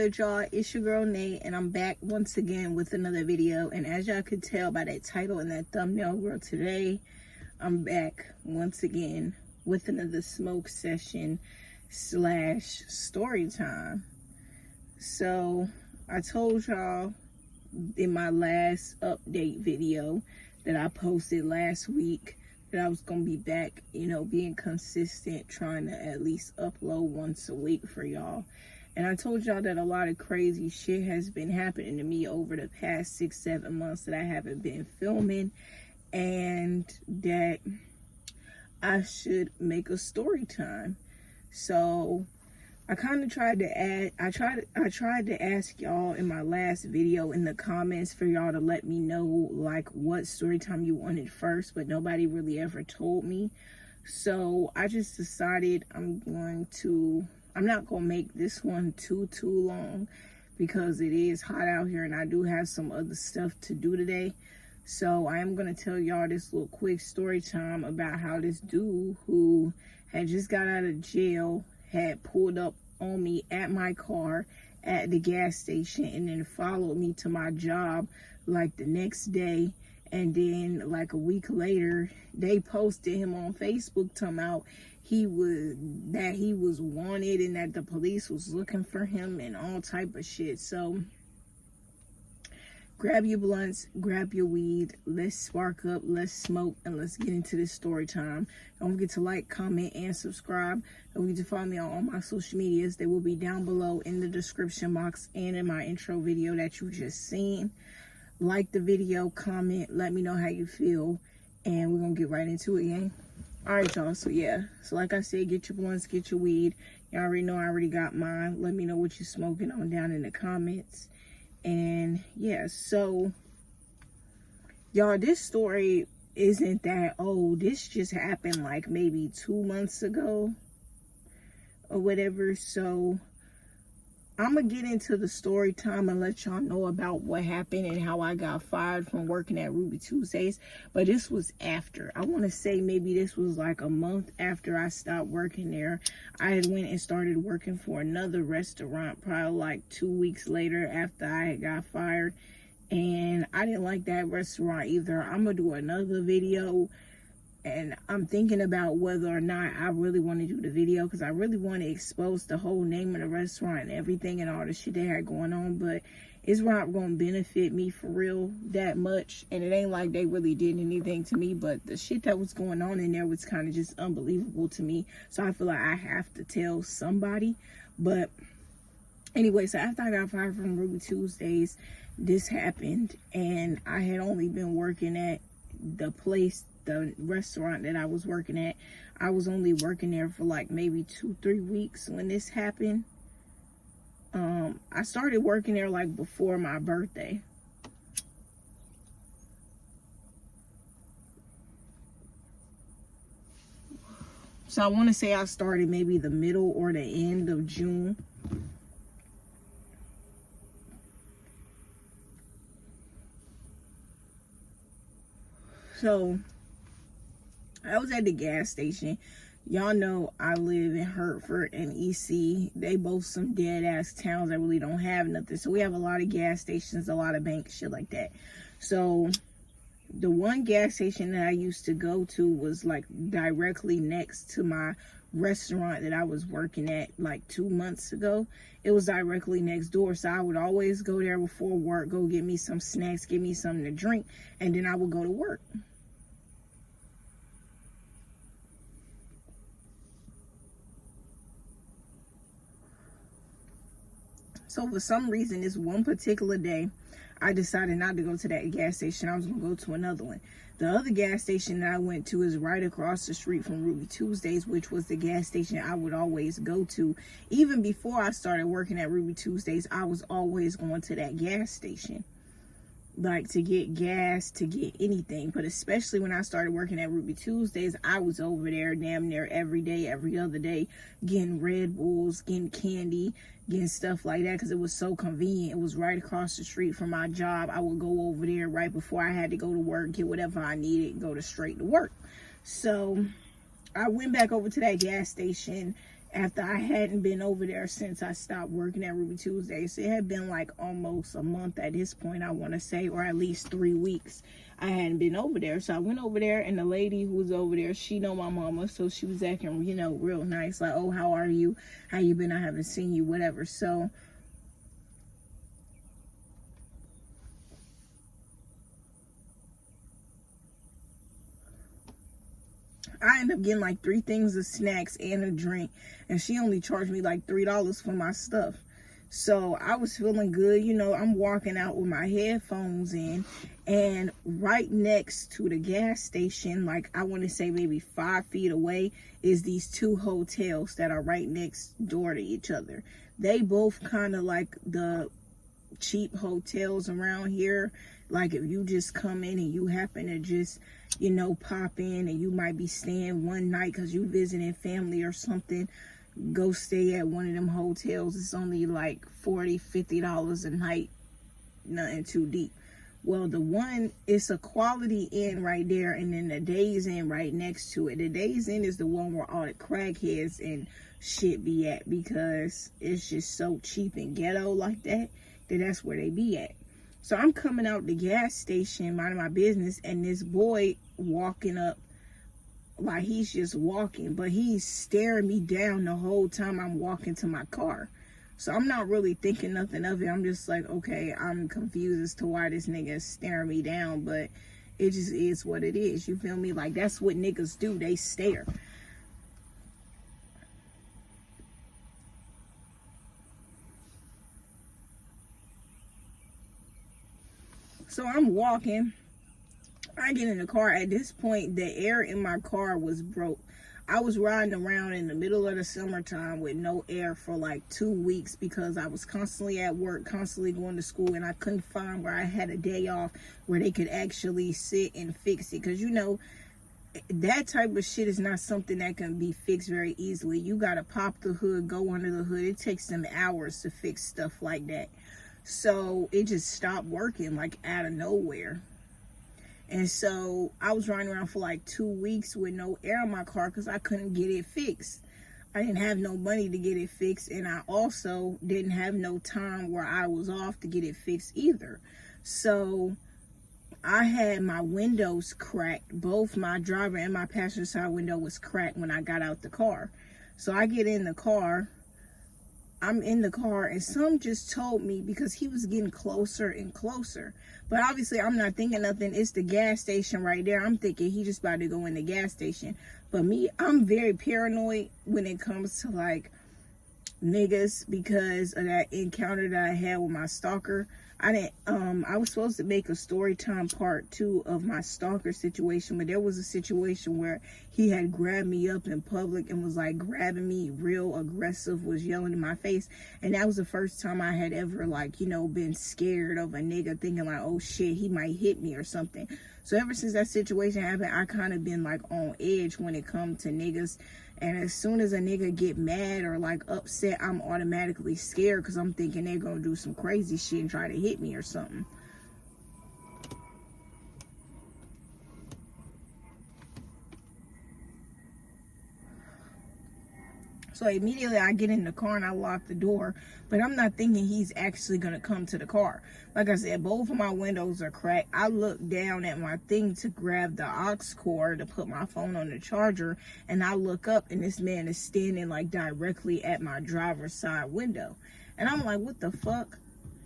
good, y'all? It's your girl Nate, and I'm back once again with another video. And as y'all could tell by that title and that thumbnail, girl, today I'm back once again with another smoke session slash story time. So I told y'all in my last update video that I posted last week that I was gonna be back, you know, being consistent, trying to at least upload once a week for y'all. And I told y'all that a lot of crazy shit has been happening to me over the past 6-7 months that I haven't been filming, and that I should make a story time. So I kind of tried to add, I tried to ask y'all in my last video in the comments for y'all to let me know like what story time you wanted first, but nobody really ever told me. So I just decided I'm not gonna make this one too long because it is hot out here and I do have some other stuff to do today. So I am gonna tell y'all this little quick story time about how this dude who had just got out of jail had pulled up on me at my car at the gas station and then followed me to my job like the next day. And then like a week later, they posted him on Facebook talking about he was wanted and that the police was looking for him and all type of shit. So grab your blunts, grab your weed, let's spark up, let's smoke, and let's get into this story time. Don't forget to like, comment, and subscribe. Don't forget to follow me on all my social medias. They will be down below in the description box and in my intro video that you just seen. Like the video, comment, let me know how you feel, and we're gonna get right into it, gang. All right, y'all, so yeah. So like I said, get your blunts, get your weed. Y'all already know I already got mine. Let me know what you're smoking on down in the comments. And yeah, so y'all, this story isn't that old. This just happened like maybe 2 months ago or whatever. So I'm gonna get into the story time and let y'all know about what happened and how I got fired from working at Ruby Tuesdays. But this was after, I want to say maybe this was like a month after I stopped working there. I had went and started working for another restaurant probably like 2 weeks later after I had got fired, and I didn't like that restaurant either. I'm gonna do another video, and I'm thinking about whether or not I really want to do the video because I really want to expose the whole name of the restaurant and everything and all the shit they had going on. But it's not going to benefit me for real that much. And it ain't like they really did anything to me. But the shit that was going on in there was kind of just unbelievable to me. So I feel like I have to tell somebody. But anyway, so after I got fired from Ruby Tuesdays, this happened. And I had only been working at the restaurant that I was working at. I was only working there for like maybe 2-3 weeks when this happened. I started working there like before my birthday. So I want to say I started maybe the middle or the end of June. So I was at the gas station. Y'all know I live in Hertford and EC. They both some dead ass towns that really don't have nothing. So we have a lot of gas stations, a lot of banks, shit like that. So the one gas station that I used to go to was like directly next to my restaurant that I was working at like 2 months ago. It was directly next door. So I would always go there before work, go get me some snacks, get me something to drink, and then I would go to work. So for some reason, this one particular day, I decided not to go to that gas station. I was going to go to another one. The other gas station that I went to is right across the street from Ruby Tuesdays, which was the gas station I would always go to. Even before I started working at Ruby Tuesdays, I was always going to that gas station, like to get gas, to get anything. But especially when I started working at Ruby Tuesdays, I was over there damn near every day, every other day, getting Red Bulls, getting candy, getting stuff like that, because it was so convenient. It was right across the street from my job. I would go over there right before I had to go to work, get whatever I needed, and go straight to work. So I went back over to that gas station after I hadn't been over there since I stopped working at Ruby Tuesday. So it had been like almost a month at this point, I want to say, or at least 3 weeks I hadn't been over there. So I went over there, and the lady who was over there, she know my mama, so she was acting, you know, real nice, like, oh, how are you? How you been? I haven't seen you, whatever. So I ended up getting like 3 things of snacks and a drink, and she only charged me like $3 for my stuff. So I was feeling good. You know, I'm walking out with my headphones in, and right next to the gas station, like I want to say maybe 5 feet away, is these 2 hotels that are right next door to each other. They both kind of like the cheap hotels around here. Like if you just come in and you happen to just, you know, pop in, and you might be staying one night because you visiting family or something, go stay at one of them hotels. It's only like $40-$50 a night, nothing too deep. Well, the one, it's a Quality Inn right there, and then the Days Inn right next to it. The Days Inn is the one where all the crackheads and shit be at, because it's just so cheap and ghetto like that, that's where they be at. So I'm coming out the gas station, minding my business, and this boy walking up, like he's just walking, but he's staring me down the whole time I'm walking to my car. So I'm not really thinking nothing of it. I'm just like, okay, I'm confused as to why this nigga is staring me down, but it just is what it is. You feel me? Like, that's what niggas do. They stare. So I'm walking. I get in the car. At this point, the air in my car was broke. I was riding around in the middle of the summertime with no air for like 2 weeks, because I was constantly at work, constantly going to school, and I couldn't find where I had a day off where they could actually sit and fix it. Because, you know, that type of shit is not something that can be fixed very easily. You got to pop the hood, go under the hood. It takes them hours to fix stuff like that. So it just stopped working like out of nowhere. And so I was riding around for like 2 weeks with no air in my car because I couldn't get it fixed. I didn't have no money to get it fixed, and I also didn't have no time where I was off to get it fixed either. So I had my windows cracked. Both my driver and my passenger side window was cracked when I got out the car. So I get in the car. I'm in the car, and some just told me, because he was getting closer and closer. But obviously, I'm not thinking nothing. It's the gas station right there. I'm thinking he just about to go in the gas station. But me, I'm very paranoid when it comes to like niggas, because of that encounter that I had with my stalker. I was supposed to make a story time part 2 of my stalker situation, but there was a situation where he had grabbed me up in public and was like grabbing me real aggressive, was yelling in my face. And that was the first time I had ever, like, you know, been scared of a nigga, thinking like, oh shit, he might hit me or something. So ever since that situation happened, I kind of been like on edge when it comes to niggas. And as soon as a nigga get mad or like upset, I'm automatically scared, because I'm thinking they're gonna do some crazy shit and try to hit me or something. So immediately I get in the car and I lock the door, but I'm not thinking he's actually going to come to the car. Like I said, both of my windows are cracked. I look down at my thing to grab the aux cord to put my phone on the charger, and I look up, and this man is standing like directly at my driver's side window. And I'm like, what the fuck?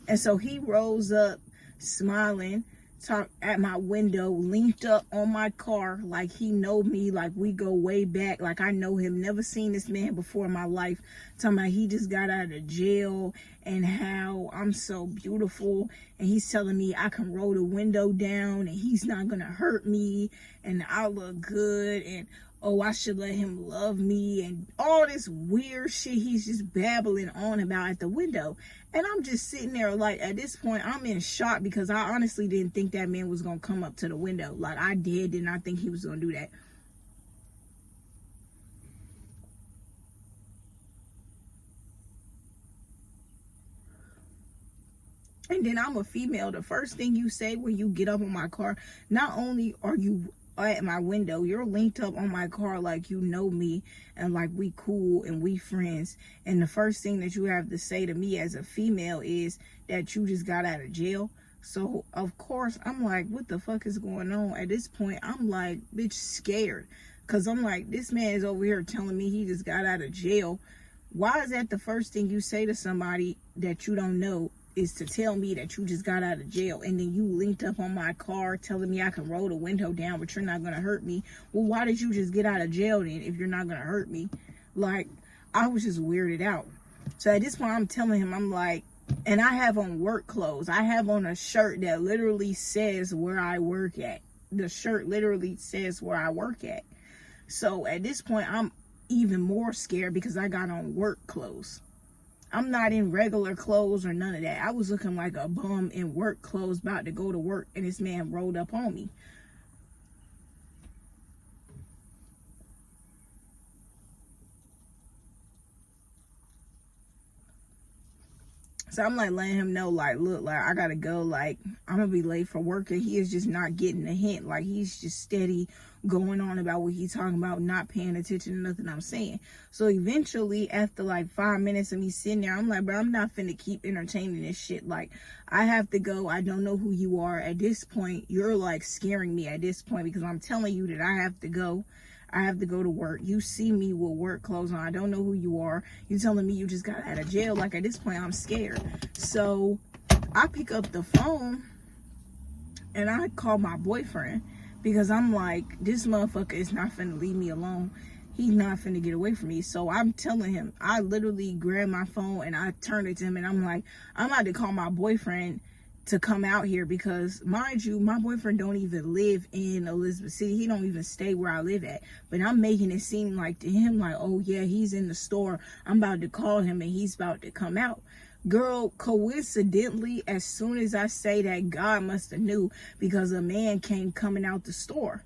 And so he rolls up smiling, talk at my window, leaned up on my car like he know me, like we go way back, like I know him. Never seen this man before in my life. Talking about he just got out of jail and how I'm so beautiful, and he's telling me I can roll the window down and he's not gonna hurt me, and I look good, and oh, I should let him love me, and all this weird shit he's just babbling on about at the window. And I'm just sitting there like, at this point, I'm in shock, because I honestly didn't think that man was going to come up to the window. Like, I did not think he was going to do that. And then I'm a female. The first thing you say when you get up on my car, not only are you at my window. You're linked up on my car like you know me and like we cool and we friends. And the first thing that you have to say to me as a female is that you just got out of jail. So, of course, I'm like, what the fuck is going on? At this point, I'm like, bitch, scared. Because I'm like, this man is over here telling me he just got out of jail. Why is that the first thing you say to somebody that you don't know is to tell me that you just got out of jail? And then you linked up on my car telling me I can roll the window down, but you're not going to hurt me. Well, why did you just get out of jail then if you're not going to hurt me? Like, I was just weirded out. So at this point, I'm telling him, I'm like, and I have on work clothes. I have on a shirt that literally says where I work at. The shirt literally says where I work at. So at this point, I'm even more scared because I got on work clothes. I'm not in regular clothes or none of that. I was looking like a bum in work clothes about to go to work, and this man rolled up on me. So I'm like letting him know, like, look, like, I gotta go, like, I'm gonna be late for work. And he is just not getting the hint. Like, he's just steady going on about what he's talking about, not paying attention to nothing I'm saying. So eventually, after like 5 minutes of me sitting there, I'm like, bro, I'm not finna keep entertaining this shit. Like, I have to go. I don't know who you are. At this point, you're like scaring me at this point because I'm telling you that I have to go. I have to go to work. You see me with work clothes on. I don't know who you are. You telling me you just got out of jail. Like, at this point, I'm scared. So I pick up the phone and I call my boyfriend because I'm like, this motherfucker is not finna leave me alone. He's not finna get away from me. So I'm telling him, I literally grab my phone and I turn it to him and I'm like, I'm about to call my boyfriend to come out here because, mind you, my boyfriend don't even live in Elizabeth City. He don't even stay where I live at. But I'm making it seem like to him, like, oh yeah, he's in the store. I'm about to call him and he's about to come out. Girl, coincidentally, as soon as I say that, God must have knew because a man came coming out the store.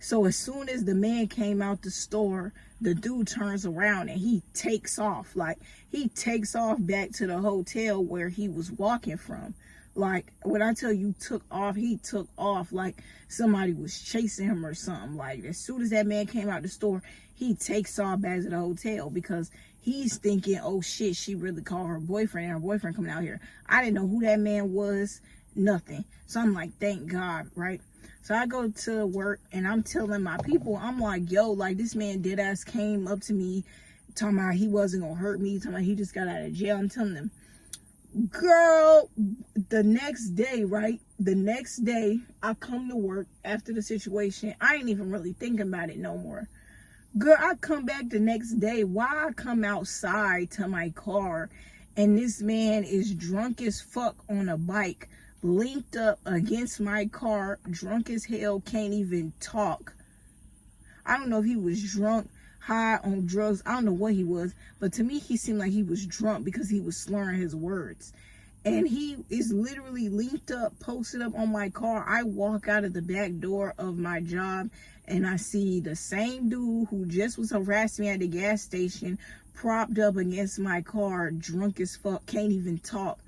So as soon as the man came out the store, the dude turns around and he takes off. Like, he takes off back to the hotel where he was walking from. Like, when I tell you took off, he took off like somebody was chasing him or something. Like, as soon as that man came out the store, he takes off back to the hotel because he's thinking, oh shit, she really called her boyfriend and her boyfriend coming out here. I didn't know who that man was, nothing. So I'm like, thank God, right? So I go to work and I'm telling my people, I'm like, yo, like, this man dead ass came up to me talking about he wasn't gonna hurt me, talking about he just got out of jail. I'm telling them, girl, the next day, right? The next day, I come to work after the situation. I ain't even really thinking about it no more. Girl, I come back the next day. Why I come outside to my car and this man is drunk as fuck on a bike, linked up against my car, drunk as hell, can't even talk. I don't know if he was drunk, high on drugs. I don't know what he was, but to me, he seemed like he was drunk because he was slurring his words. And he is literally linked up, posted up on my car. I walk out of the back door of my job and I see the same dude who just was harassing me at the gas station, propped up against my car, drunk as fuck, can't even talk.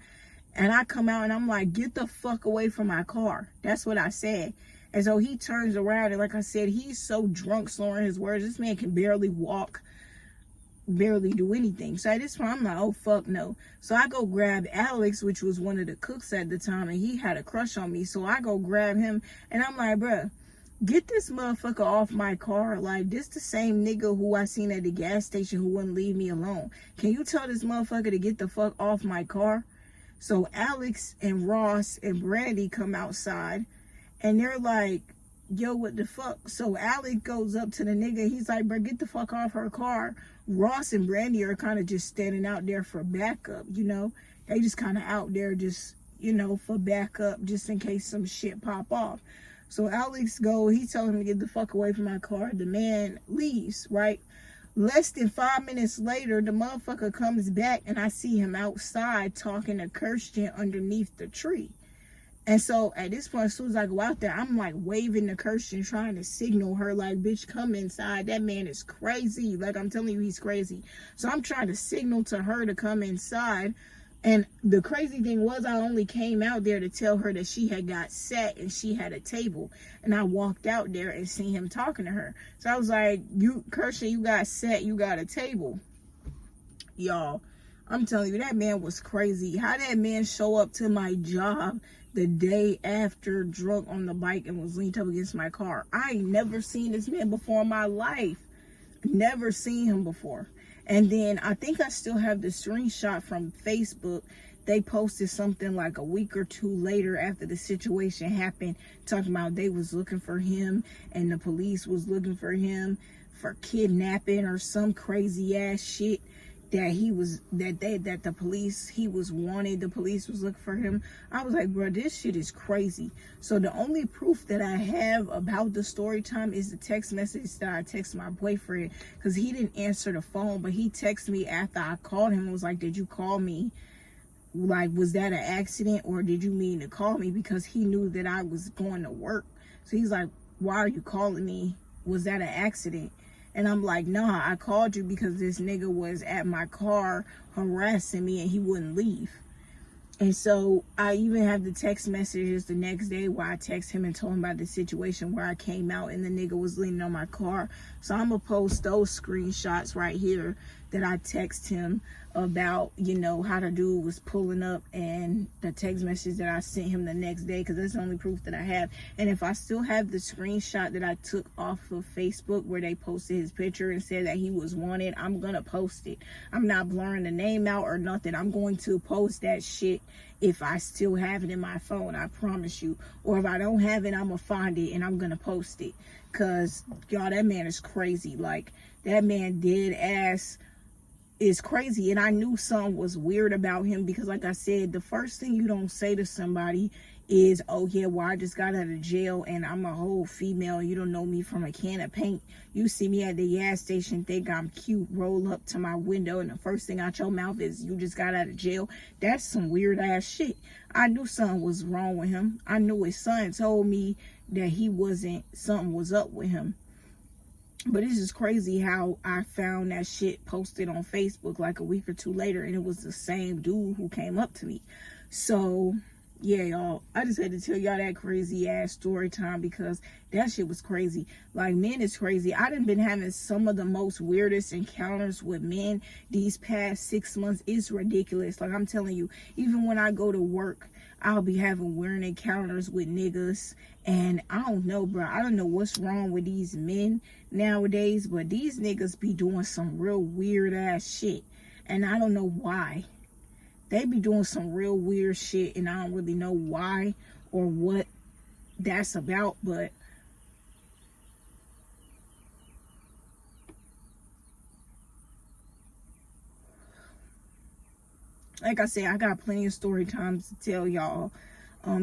And I come out and I'm like, get the fuck away from my car. That's what I said. And so he turns around and like I said, he's so drunk, slurring his words. This man can barely walk, barely do anything. So at this point, I'm like, oh, fuck no. So I go grab Alex, which was one of the cooks at the time, and he had a crush on me. So I go grab him and I'm like, bruh, get this motherfucker off my car. Like, this the same nigga who I seen at the gas station who wouldn't leave me alone. Can you tell this motherfucker to get the fuck off my car? So Alex and Ross and Brandy come outside and they're like, yo, what the fuck? So Alex goes up to the nigga. He's like, bro, get the fuck off her car. Ross and Brandy are kind of just standing out there for backup, you know? They just kind of out there just, you know, for backup just in case some shit pop off. So Alex he tells him to get the fuck away from my car. The man leaves, right? Less than 5 minutes later, the motherfucker comes back and I see him outside talking to Kirsten underneath the tree. And so at this point, as soon as I go out there, I'm like waving to Kirsten, trying to signal her like, bitch, come inside. That man is crazy. Like, I'm telling you, he's crazy. So I'm trying to signal to her to come inside. And the crazy thing was, I only came out there to tell her that she had got set and she had a table. And I walked out there and seen him talking to her. So I was like, you, Kershaw, you got set, you got a table. Y'all, I'm telling you, that man was crazy. How that man show up to my job the day after, drunk on the bike, and was leaned up against my car. I ain't never seen this man before in my life. Never seen him before. And then I think I still have the screenshot from Facebook. They posted something like a week or two later after the situation happened, talking about they was looking for him and the police was looking for him for kidnapping or some crazy ass shit. That he was, that the police, he was wanted, the police was looking for him. I was like, bro, this shit is crazy. So the only proof that I have about the story time is the text message that I texted my boyfriend, because he didn't answer the phone, but he texted me after I called him and was like, did you call me? Like, was that an accident or did you mean to call me? Because he knew that I was going to work. So he's like, why are you calling me? Was that an accident? And I'm like, nah, I called you because this nigga was at my car harassing me and he wouldn't leave. And so I even have the text messages the next day where I text him and told him about the situation where I came out and the nigga was leaning on my car. So I'm going to post those screenshots right here that I text him about, you know, how the dude was pulling up, and the text message that I sent him the next day, because that's the only proof that I have. And if I still have the screenshot that I took off of Facebook where they posted his picture and said that he was wanted, I'm going to post it. I'm not blurring the name out or nothing. I'm going to post that shit if I still have it in my phone, I promise you. Or if I don't have it, I'm going to find it and I'm going to post it. Because, y'all, that man is crazy. Like, that man dead ass is crazy. And I knew something was weird about him because, like I said, the first thing you don't say to somebody is, oh yeah, well, I just got out of jail and I'm a whole female. You don't know me from a can of paint. You see me at the gas station, think I'm cute, roll up to my window, and the first thing out your mouth is, you just got out of jail. That's some weird ass shit. I knew something was wrong with him. I knew his son told me that he wasn't, something was up with him. But it's just crazy how I found that shit posted on Facebook like a week or two later, and it was the same dude who came up to me. So yeah, y'all, I just had to tell y'all that crazy ass story time because that shit was crazy. Like, men is crazy. I done been having some of the most weirdest encounters with men these past 6 months. It's ridiculous. Like, I'm telling you, even when I go to work, I'll be having weird encounters with niggas. And I don't know, bro. I don't know what's wrong with these men nowadays, but these niggas be doing some real weird ass shit. And I don't know why. They be doing some real weird shit, and I don't really know why or what that's about, but like I said, I got plenty of story times to tell y'all.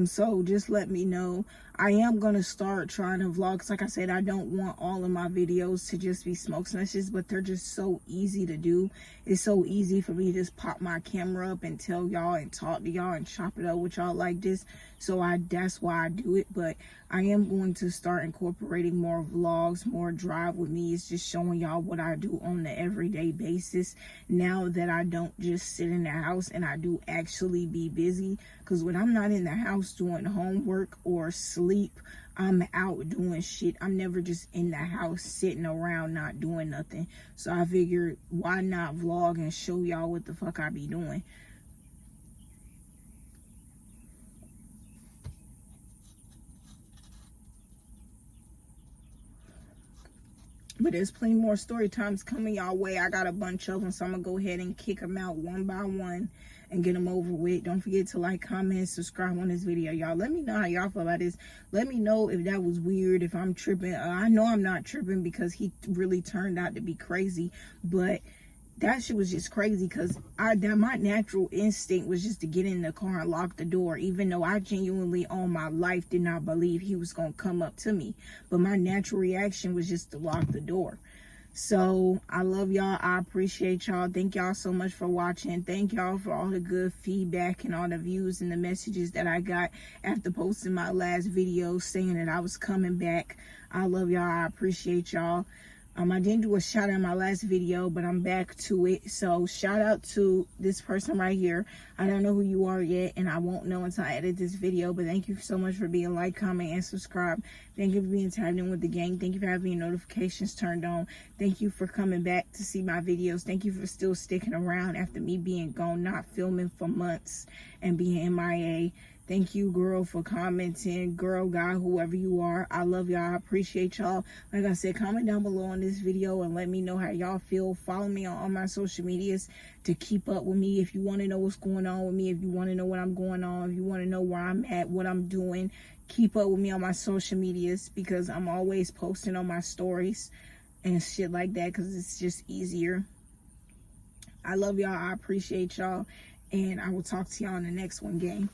So just let me know. I am gonna start trying to vlog, 'cause like I said, I don't want all of my videos to just be smoke sessions, but they're just so easy to do. It's so easy for me to just pop my camera up and tell y'all and talk to y'all and chop it up with y'all like this. So that's why I do it. But I am going to start incorporating more vlogs, more drive with me. It's just showing y'all what I do on the everyday basis now that I don't just sit in the house and I do actually be busy. Because when I'm not in the house doing homework or sleep, I'm out doing shit. I'm never just in the house sitting around not doing nothing. So I figured, why not vlog and show y'all what the fuck I be doing. But there's plenty more story times coming y'all way. I got a bunch of them, so I'm gonna go ahead and kick them out one by one and get them over with. Don't forget to like, comment, subscribe on this video, y'all. Let me know how y'all feel about this. Let me know if that was weird, if I'm tripping. I know I'm not tripping because he really turned out to be crazy, but that shit was just crazy because my natural instinct was just to get in the car and lock the door, even though I genuinely all my life did not believe he was going to come up to me. But my natural reaction was just to lock the door. So I love y'all. I appreciate y'all. Thank y'all so much for watching. Thank y'all for all the good feedback and all the views and the messages that I got after posting my last video saying that I was coming back. I love y'all. I appreciate y'all. I didn't do a shout out in my last video, but I'm back to it. So shout out to this person right here. I don't know who you are yet, and I won't know until I edit this video, but thank you so much for being like, comment, and subscribe. Thank you for being tapped in with the gang. Thank you for having your notifications turned on. Thank you for coming back to see my videos. Thank you for still sticking around after me being gone, not filming for months and being MIA. Thank you, girl, for commenting. Girl, guy, whoever you are. I love y'all. I appreciate y'all. Like I said, comment down below on this video and let me know how y'all feel. Follow me on all my social medias to keep up with me. If you want to know what's going on with me, if you want to know what I'm going on, if you want to know where I'm at, what I'm doing, keep up with me on my social medias because I'm always posting on my stories and shit like that because it's just easier. I love y'all. I appreciate y'all. And I will talk to y'all in the next one, gang.